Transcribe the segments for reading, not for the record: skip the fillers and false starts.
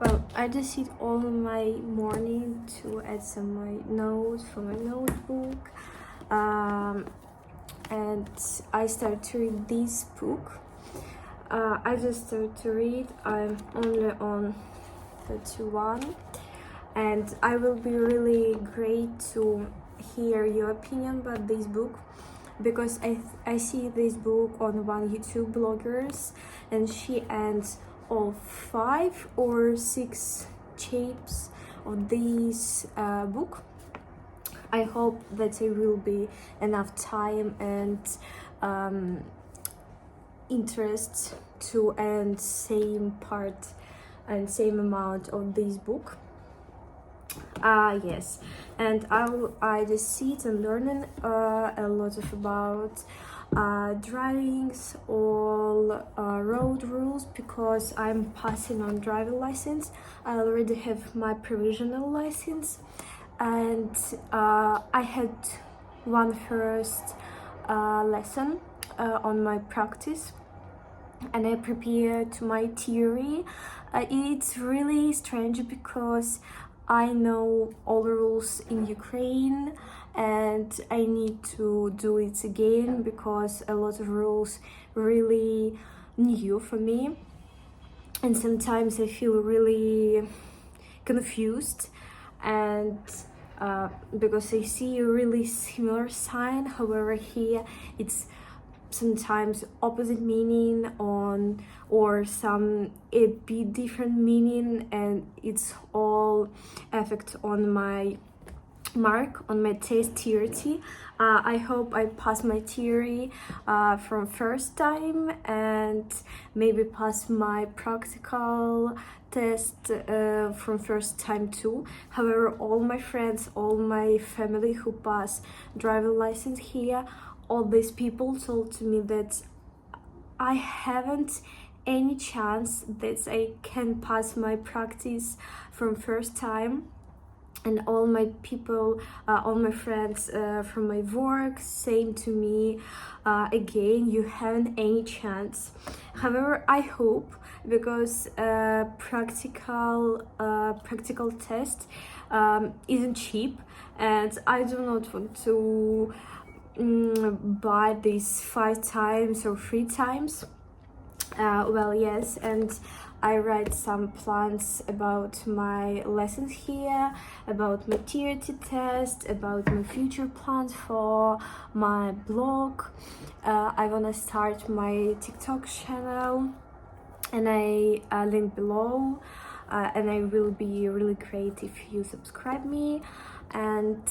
Well, I just sit all my morning to add some my notes for my notebook, and I start to read this book. I just started to read. I'm only on 31, and I will be really great to hear your opinion about this book, because I see this book on one YouTube bloggers, and she ends all 5 or 6 chapters of this book. I hope that there will be enough time and interest to end same part and same amount of this book. Yes, and I just sit and learning a lot of about drivings, all road rules, because I'm passing on driving license. I already have my provisional license, and I had one first lesson on my practice, and I prepared to my theory. It's really strange because I know all the rules in Ukraine, and I need to do it again because a lot of rules really new for me, and sometimes I feel really confused, and because I see a really similar sign, however here it's sometimes opposite meaning on, or some a bit different meaning, and it's all affect on my mark on my test theory. I hope I pass my theory from first time, and maybe pass my practical test from first time too. However, all my friends, all my family who pass driving license here, all these people told to me that I haven't any chance that I can pass my practice from first time. And all my people, all my friends from my work same to me, again, you haven't any chance. However, I hope, because practical test isn't cheap, and I do not want to buy this 5 times or 3 times. Well, yes, and I write some plans about my lessons here, about my theory test, about my future plans for my blog. I wanna start my TikTok channel, and I link below, and I will be really great if you subscribe me. And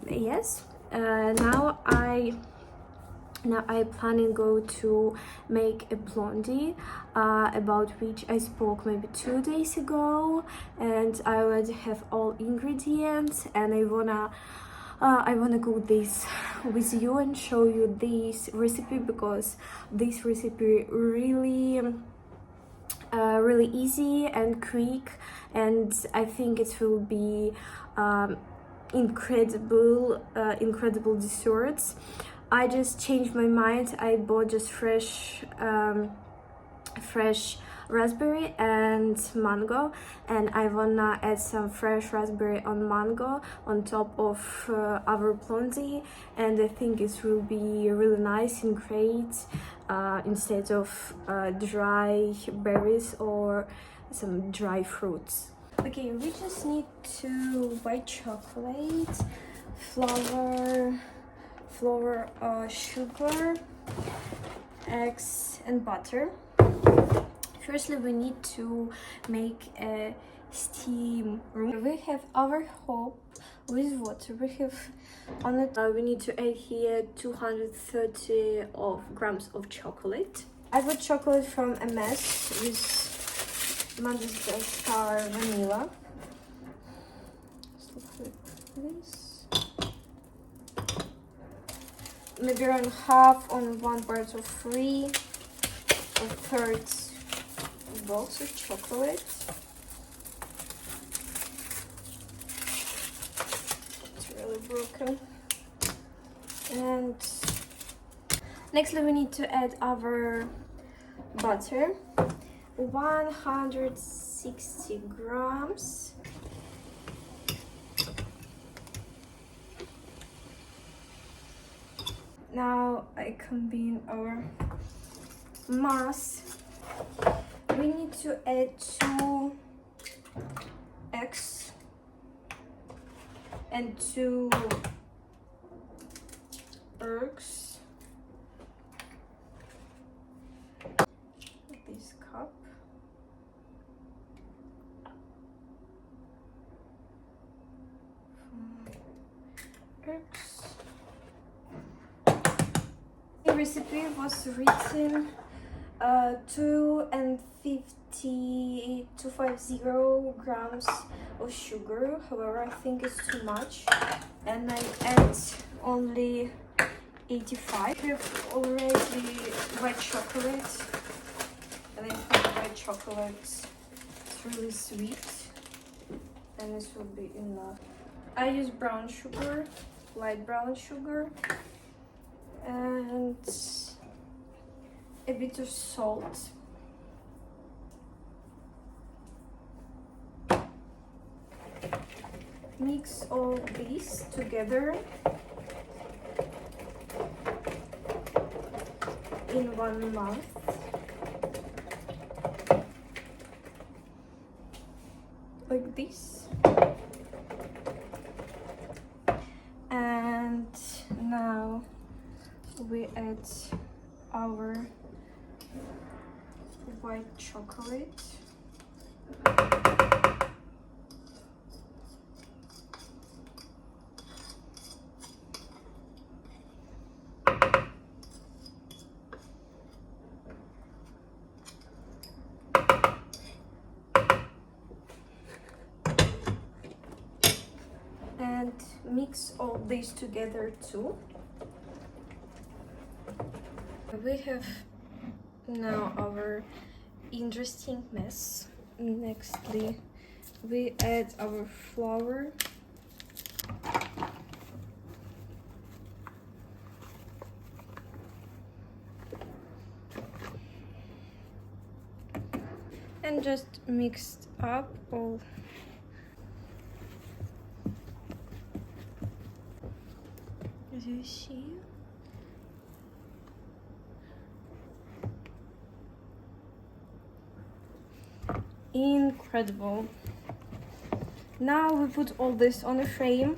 yes, now I planning go to make a blondie, about which I spoke maybe 2 days ago, and I already have all ingredients, and I wanna go this with you and show you this recipe, because this recipe really easy and quick, and I think it will be incredible desserts. I just changed my mind. I bought just fresh raspberry and mango, and I wanna add some fresh raspberry on mango on top of our blondie, and I think it will be really nice and great instead of dry berries or some dry fruits. Okay, we just need white chocolate, flour, sugar, eggs, and butter. Firstly, we need to make a steam room. We have our hob with water. We have on it. We need to add here 230 grams of chocolate. I got chocolate from MS with Madagascar vanilla. So like this. Maybe around half on 1/3 or third box of chocolate. It's really broken. And nextly we need to add our butter. 160 grams. Now I combine our mass. We need to add 2 eggs and 2 eggs. This cup. Eggs. The recipe was written 250 grams of sugar. However, I think it's too much, and I add only 85. I have already white chocolate, and I think white chocolate is really sweet, and this will be enough. I use brown sugar, light brown sugar, and a bit of salt. Mix all these together in 1 month. Like this. And now we add our white chocolate. And mix all this together too. We have now our interesting mess. Nextly, we add our flour. And just mixed up all. As you see. Incredible. Now we put all this on a frame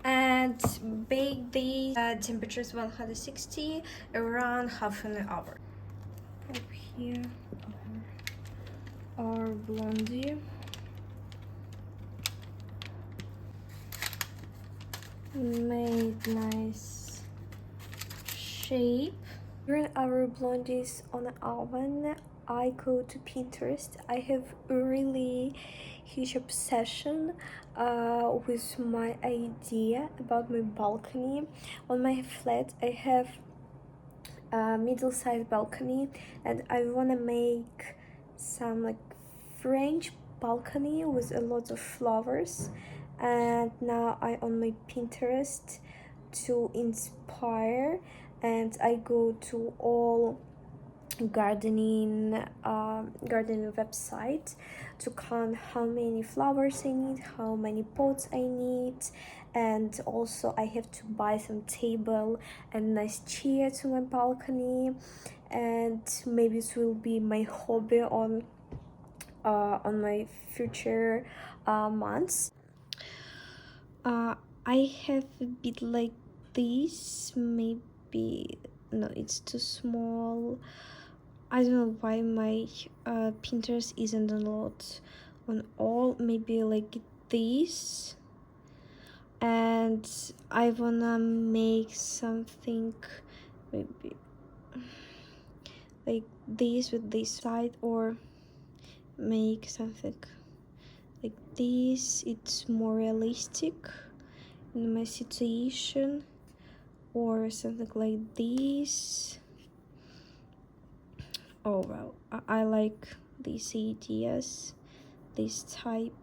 and bake these at temperatures 160 around half an hour. Up here our blondie. Made nice shape. During our blondies on the oven, I go to Pinterest. I have a really huge obsession with my idea about my balcony. On my flat, I have a middle-sized balcony, and I want to make some like French balcony with a lot of flowers. And now I on my Pinterest to inspire, and I go to all gardening website to count how many flowers I need, how many pots I need, and also I have to buy some table and nice chair to my balcony, and maybe it will be my hobby on my future months. I have a bit like this, maybe no, it's too small. I don't know why my Pinterest isn't a lot on all, maybe like this. And I wanna make something maybe like this with this side, or make something like this. It's more realistic in my situation, or something like this. Oh well, I like these ideas, this type.